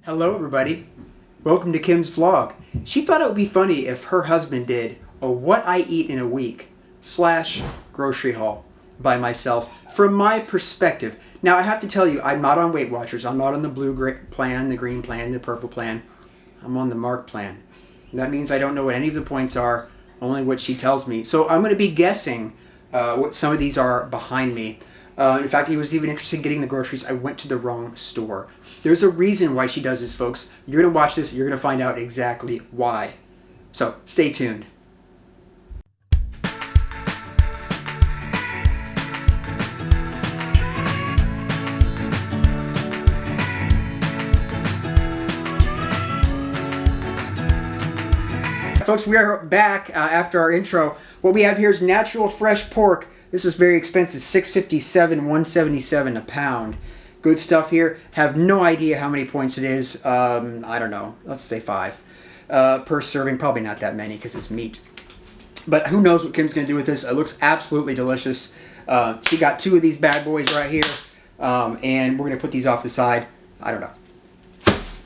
Hello everybody, welcome to Kim's vlog. She thought it would be funny if her husband did a what I eat in a week / grocery haul by myself from my perspective. Now I have to tell you, I'm not on Weight Watchers. I'm not on the blue plan, the green plan, the purple plan. I'm on the Mark plan. And that means I don't know what any of the points are, only what she tells me. So I'm going to be guessing what some of these are behind me. In fact, he was even interested in getting the groceries. I went to the wrong store. There's a reason why she does this, folks. You're going to watch this. You're going to find out exactly why. So stay tuned. Folks, we are back after our intro. What we have here is natural fresh pork. This is very expensive, $6.57, $1.77 a pound. Good stuff here. Have no idea how many points it is. I don't know. Let's say 5 per serving. Probably not that many because it's meat. But who knows what Kim's going to do with this. It looks absolutely delicious. She got 2 of these bad boys right here. And we're going to put these off the side. I don't know.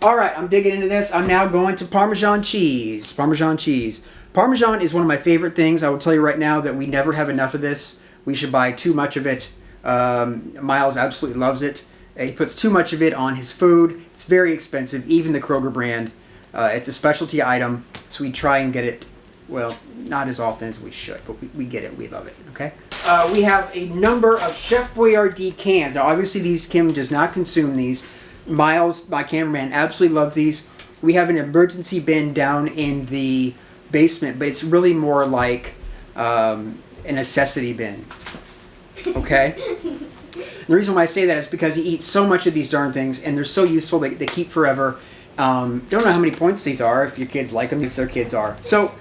All right, I'm digging into this. I'm now going to Parmesan cheese. Parmesan cheese. Parmesan is one of my favorite things. I will tell you right now that we never have enough of this. We should buy too much of it. Miles absolutely loves it. He puts too much of it on his food. It's very expensive, even the Kroger brand. It's a specialty item, so we try and get it, well, not as often as we should, but we get it. We love it, okay? We have a number of Chef Boyardee cans. Now, obviously, Kim does not consume these. Miles, my cameraman, absolutely loves these. We have an emergency bin down in the basement, but it's really more like a necessity bin. Okay? The reason why I say that is because he eats so much of these darn things, and they're so useful. They keep forever. Don't know how many points these are, if your kids like them, if their kids are. So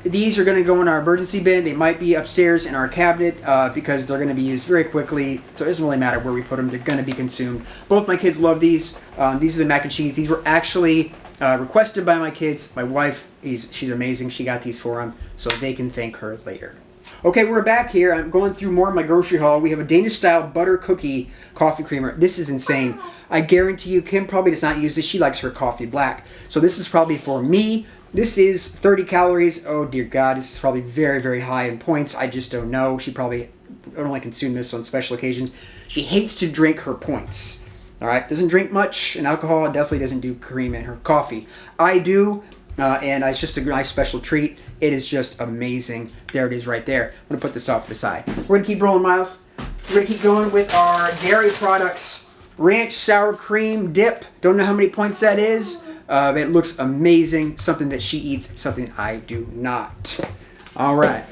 these are going to go in our emergency bin. They might be upstairs in our cabinet because they're going to be used very quickly. So it doesn't really matter where we put them. They're going to be consumed. Both my kids love these. These are the mac and cheese. These were actually requested by my kids. My wife, she's amazing. She got these for them, so they can thank her later. Okay, we're back here. I'm going through more of my grocery haul. We have a Danish-style butter cookie coffee creamer. This is insane. I guarantee you, Kim probably does not use this. She likes her coffee black. So this is probably for me. This is 30 calories. Oh, dear God. This is probably very, very high in points. I just don't know. She probably only consume this on special occasions. She hates to drink her points. All right? Doesn't drink much in alcohol. Definitely doesn't do cream in her coffee. I do. And it's just a nice special treat. It is just amazing. There it is right there. I'm going to put this off to the side. We're going to keep rolling, Miles. We're going to keep going with our dairy products. Ranch sour cream dip. Don't know how many points that is. It looks amazing. Something that she eats. Something I do not. All right.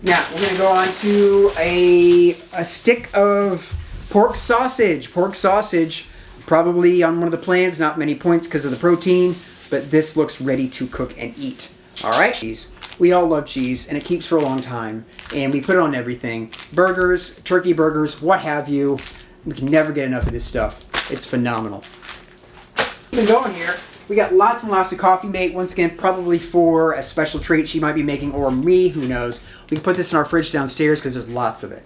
Now, we're going to go on to a stick of pork sausage. Pork sausage. Probably on one of the plans. Not many points because of the protein. But this looks ready to cook and eat. All right, cheese. We all love cheese, and it keeps for a long time. And we put it on everything. Burgers, turkey burgers, what have you. We can never get enough of this stuff. It's phenomenal. Keep going here. We got lots and lots of Coffee Mate. Once again, probably for a special treat she might be making, or me, who knows. We can put this in our fridge downstairs because there's lots of it.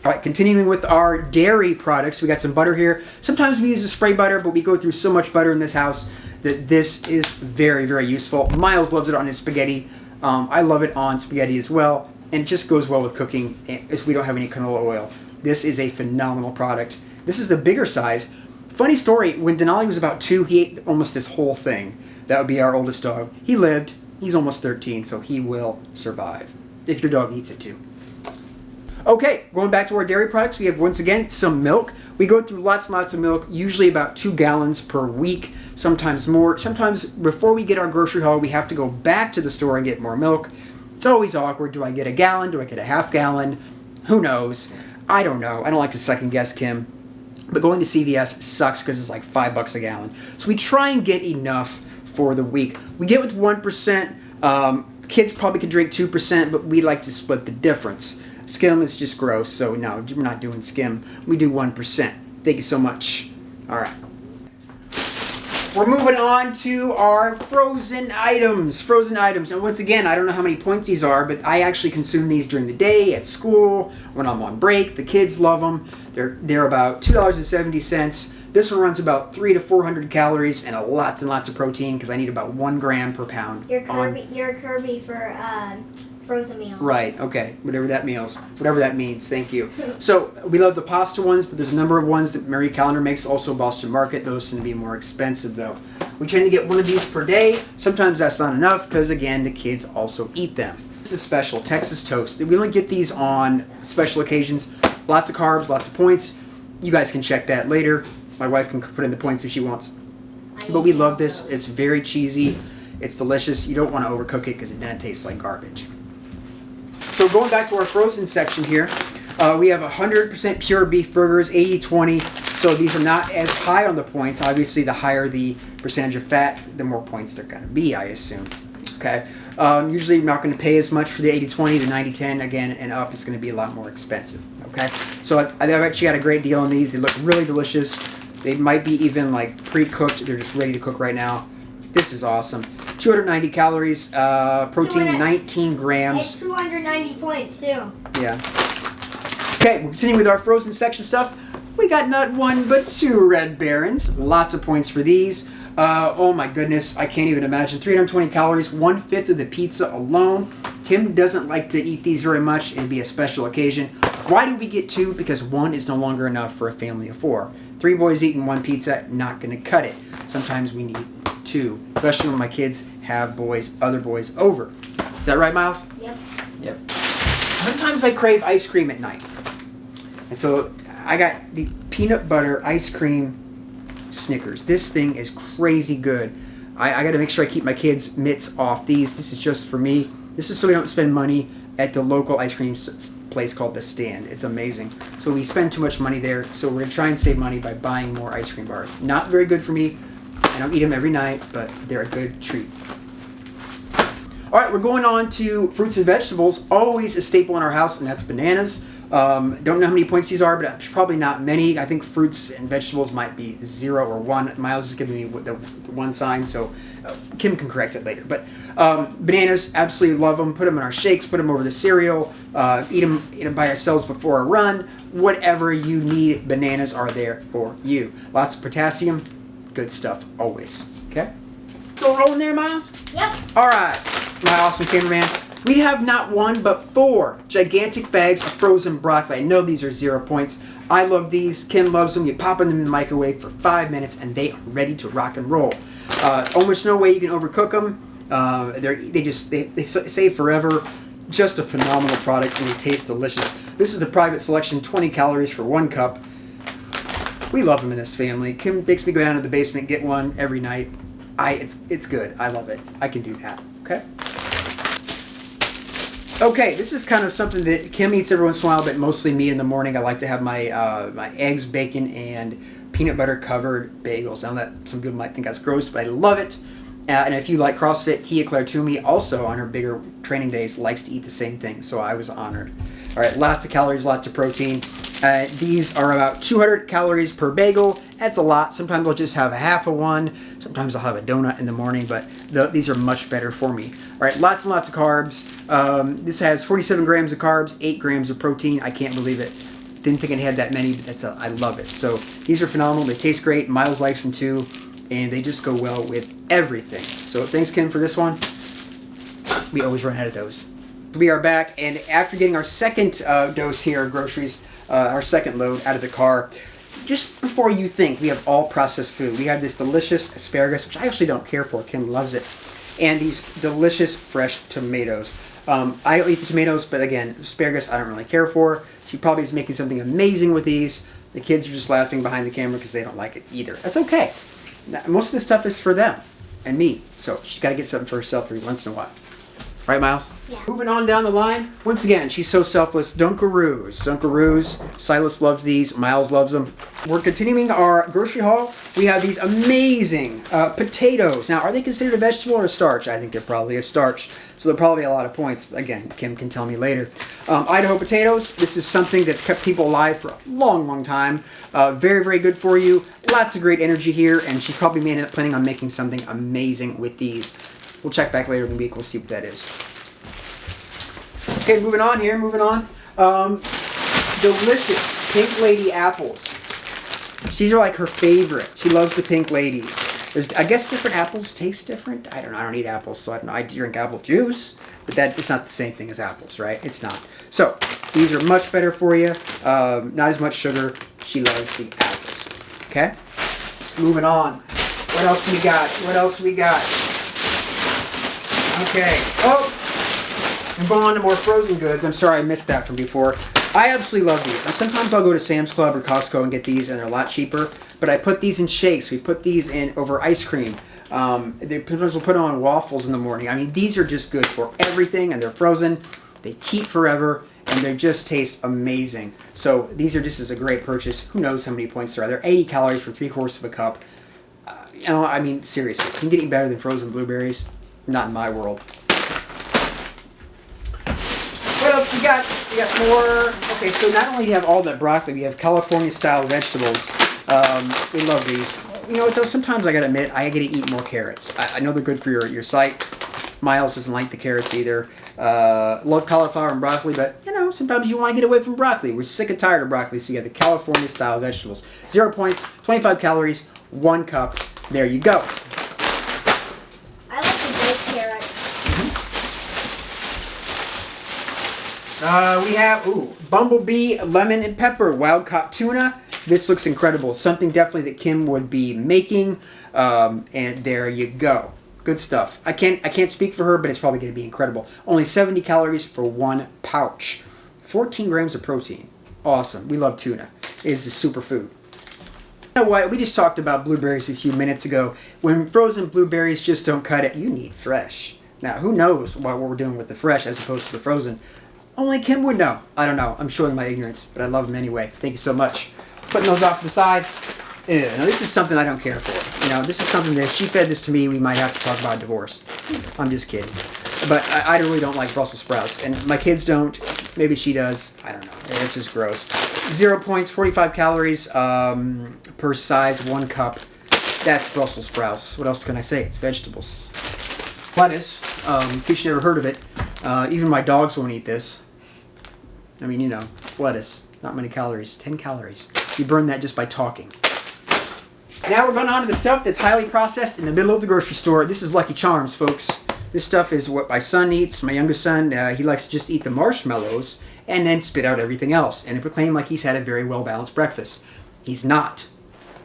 All right, continuing with our dairy products. We got some butter here. Sometimes we use a spray butter, but we go through so much butter in this house that this is very, very useful. Miles loves it on his spaghetti. I love it on spaghetti as well. And it just goes well with cooking if we don't have any canola oil. This is a phenomenal product. This is the bigger size. Funny story, when Denali was about 2, he ate almost this whole thing. That would be our oldest dog. He lived. He's almost 13, so he will survive. If your dog eats it too. Okay, going back to our dairy products, we have, once again, some milk. We go through lots and lots of milk, usually about 2 gallons per week, sometimes more. Sometimes before we get our grocery haul, we have to go back to the store and get more milk. It's always awkward. Do I get a gallon? Do I get a half gallon? Who knows? I don't know. I don't like to second guess Kim. But going to CVS sucks because it's like $5 a gallon. So we try and get enough for the week. We get with 1%. Kids probably could drink 2%, but we like to split the difference. Skim is just gross, so no, we're not doing skim. We do 1%. Thank you so much. All right. We're moving on to our frozen items. Frozen items. And once again, I don't know how many points these are, but I actually consume these during the day, at school, when I'm on break. The kids love them. They're about $2.70 This one runs about 300 to 400 calories and lots of protein because I need about 1 gram per pound. You're Kirby for frozen meals. Right, okay, whatever that means, thank you. So, we love the pasta ones, but there's a number of ones that Marie Callender makes, also Boston Market. Those tend to be more expensive, though. We tend to get one of these per day. Sometimes that's not enough, because, again, the kids also eat them. This is special, Texas Toast. We only get these on special occasions. Lots of carbs, lots of points. You guys can check that later. My wife can put in the points if she wants. But we love this. It's very cheesy. It's delicious. You don't want to overcook it, because it then tastes like garbage. So going back to our frozen section here, we have 100% pure beef burgers, 80-20. So these are not as high on the points. Obviously, the higher the percentage of fat, the more points they're going to be, I assume. Okay. Usually, you're not going to pay as much for the 80-20, the 90-10, again, and up is going to be a lot more expensive. Okay. So I've actually got a great deal on these. They look really delicious. They might be even like pre-cooked. They're just ready to cook right now. This is awesome. 290 calories, protein 19 grams. It's 290 points too. Yeah. Okay, we're continuing with our frozen section stuff. We got not one but 2 Red Barons. Lots of points for these. Oh my goodness, I can't even imagine. 320 calories, 1/5 of the pizza alone. Kim doesn't like to eat these very much. It'd be a special occasion. Why do we get 2? Because 1 is no longer enough for a family of 4. 3 boys eating 1 pizza, not going to cut it. Sometimes we need 2, especially when my kids have other boys over. Is that right, Miles? Yep. Sometimes I crave ice cream at night. And so I got the peanut butter ice cream Snickers. This thing is crazy good. I got to make sure I keep my kids' mitts off these. This is just for me. This is so we don't spend money at the local ice cream place called The Stand. It's amazing. So we spend too much money there. So we're going to try and save money by buying more ice cream bars. Not very good for me. I don't eat them every night, but they're a good treat. All right, we're going on to fruits and vegetables. Always a staple in our house, and that's bananas. Don't know how many points these are, but probably not many. I think fruits and vegetables might be 0 or 1. Miles is giving me the 1 sign, so Kim can correct it later. But bananas, absolutely love them. Put them in our shakes, put them over the cereal, eat them by ourselves before a run. Whatever you need, bananas are there for you. Lots of potassium. Good stuff always. Okay? Still rolling there, Miles? Yep. All right, my awesome cameraman. We have not 1 but 4 gigantic bags of frozen broccoli. I know these are 0 points. I love these. Kim loves them. You pop them in the microwave for 5 minutes and they are ready to rock and roll. Almost no way you can overcook them. They save forever. Just a phenomenal product and they taste delicious. This is the private selection, 20 calories for 1 cup. We love them in this family. Kim makes me go down to the basement, get one every night. It's good. I love it. I can do that. Okay? Okay, this is kind of something that Kim eats every once in a while, but mostly me in the morning. I like to have my my eggs, bacon, and peanut butter covered bagels. Now that some people might think that's gross, but I love it. And if you like CrossFit, Tia Claire Toomey also on her bigger training days likes to eat the same thing, so I was honored. All right, lots of calories, lots of protein. These are about 200 calories per bagel. That's a lot. Sometimes I'll just have a half of one. Sometimes I'll have a donut in the morning, but these are much better for me. All right, lots and lots of carbs. This has 47 grams of carbs, 8 grams of protein. I can't believe it. Didn't think it had that many, but I love it. So these are phenomenal. They taste great. Miles likes them too, and they just go well with everything. So thanks, Kim, for this one. We always run out of those. We are back, and after getting our second dose here of groceries, our second load out of the car, just before you think, we have all processed food. We have this delicious asparagus, which I actually don't care for. Kim loves it. And these delicious fresh tomatoes. I eat the tomatoes, but again, asparagus I don't really care for. She probably is making something amazing with these. The kids are just laughing behind the camera because they don't like it either. That's okay. Most of this stuff is for them and me. So she's got to get something for herself every once in a while. Right, Miles? Yeah. Moving on down the line. Once again, she's so selfless. Dunkaroos. Dunkaroos. Silas loves these. Miles loves them. We're continuing our grocery haul. We have these amazing potatoes. Now, are they considered a vegetable or a starch? I think they're probably a starch. So they're probably a lot of points. Again, Kim can tell me later. Idaho potatoes. This is something that's kept people alive for a long, long time. Very, very good for you. Lots of great energy here. And she probably may end up planning on making something amazing with these. We'll check back later in the week. We'll see what that is. Okay, moving on here. Delicious Pink Lady apples. These are like her favorite. She loves the pink ladies. There's, I guess different apples taste different. I don't know. I don't eat apples, so I drink apple juice. But it's not the same thing as apples, right? It's not. So these are much better for you. Not as much sugar. She loves the apples. Okay? Moving on. What else we got? What else we got? Okay. Oh! I'm going on to more frozen goods. I'm sorry I missed that from before. I absolutely love these. Now, sometimes I'll go to Sam's Club or Costco and get these, and they're a lot cheaper. But I put these in shakes. We put these in over ice cream. Sometimes we'll put them on waffles in the morning. I mean, these are just good for everything, and they're frozen. They keep forever, and they just taste amazing. So these are just as a great purchase. Who knows how many points there are? They're 80 calories for 3/4 of a cup. You know, I mean, seriously, can you get any better than frozen blueberries? Not in my world. What else we got? We got more. Okay, so not only do you have all that broccoli, we have California-style vegetables. We love these. You know what, though? Sometimes I gotta admit, I gotta eat more carrots. I know they're good for your sight. Miles doesn't like the carrots either. Love cauliflower and broccoli, but, you know, sometimes you want to get away from broccoli. We're sick and tired of broccoli, so you got the California-style vegetables. 0 points, 25 calories, 1 cup. There you go. I like the baked carrots. We have, bumblebee, lemon, and pepper, wild-caught tuna. This looks incredible. Something definitely that Kim would be making. And there you go. Good stuff. I can't speak for her, but it's probably going to be incredible. Only 70 calories for 1 pouch. 14 grams of protein. Awesome. We love tuna. It is a superfood. You know what? We just talked about blueberries a few minutes ago. When frozen blueberries just don't cut it, you need fresh. Now, who knows what we're doing with the fresh as opposed to the frozen? Only Kim would know. I don't know. I'm showing my ignorance, but I love them anyway. Thank you so much. Putting those off to the side. Ew. Now, this is something I don't care for. You know, this is something that if she fed this to me, we might have to talk about divorce. I'm just kidding. But I really don't like Brussels sprouts. And my kids don't. Maybe she does. I don't know. It's just gross. 0 points, 45 calories per size, 1 cup. That's Brussels sprouts. What else can I say? It's vegetables. Lettuce. In case you never heard of it. Even my dogs won't eat this. I mean, you know, it's lettuce. Not many calories. 10 calories. You burn that just by talking. Now we're going on to the stuff that's highly processed in the middle of the grocery store. This is Lucky Charms, folks. This stuff is what my son eats. My youngest son, he likes to just eat the marshmallows and then spit out everything else and proclaim like he's had a very well-balanced breakfast. He's not.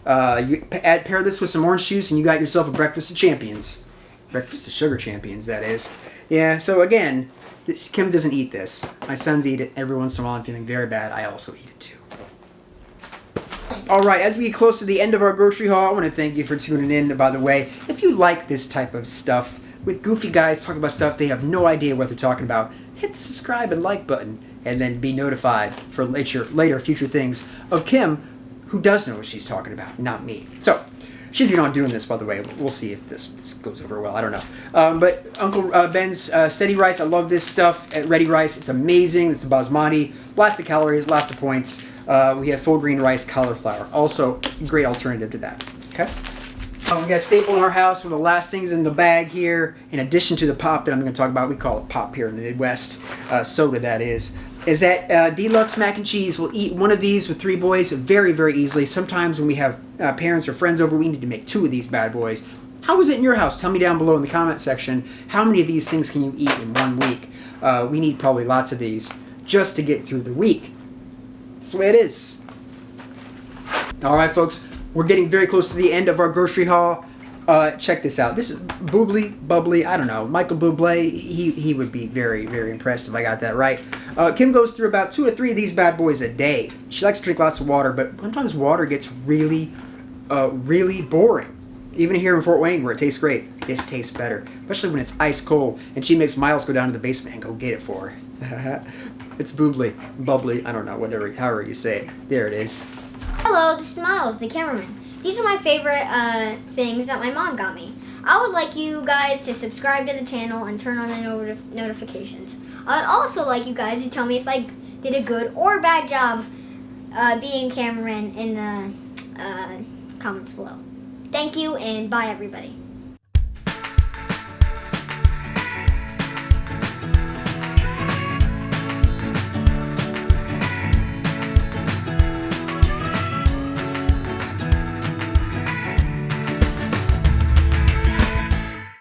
You pair this with some orange juice and you got yourself a breakfast of champions. Breakfast of sugar champions, that is. Yeah, so again, Kim doesn't eat this. My sons eat it every once in a while. I'm feeling very bad. I also eat it too. Alright, as we get close to the end of our grocery haul, I want to thank you for tuning in. By the way, if you like this type of stuff, with goofy guys talking about stuff they have no idea what they're talking about, hit the subscribe and like button, and then be notified for later future things of Kim, who does know what she's talking about, not me. So, she's going on doing this, by the way. We'll see if this goes over well. I don't know. But Uncle Ben's Steady Rice, I love this stuff at Ready Rice. It's amazing. It's a basmati. Lots of calories, lots of points. We have full green rice, cauliflower. Also, great alternative to that. Okay? We got a staple in our house. One of the last things in the bag here, in addition to the pop that I'm going to talk about, we call it pop here in the Midwest, soda that is that Deluxe Mac and Cheese will eat one of these with 3 boys very, very easily. Sometimes when we have parents or friends over, we need to make 2 of these bad boys. How is it in your house? Tell me down below in the comment section. How many of these things can you eat in 1 week? We need probably lots of these just to get through the week. That's the way it is. Alright, folks. We're getting very close to the end of our grocery haul. Check this out. This is Bubbly, I don't know. Michael Bublé, he would be very, very impressed if I got that right. Kim goes through about 2 or 3 of these bad boys a day. She likes to drink lots of water, but sometimes water gets really boring. Even here in Fort Wayne, where it tastes great, this tastes better. Especially when it's ice cold, and she makes Miles go down to the basement and go get it for her. It's Bubbly, I don't know, however you say it. There it is. Hello, this is Miles, the cameraman. These are my favorite things that my mom got me. I would like you guys to subscribe to the channel and turn on the notifications. I'd also like you guys to tell me if I did a good or bad job being cameraman in the comments below. Thank you, and bye, everybody.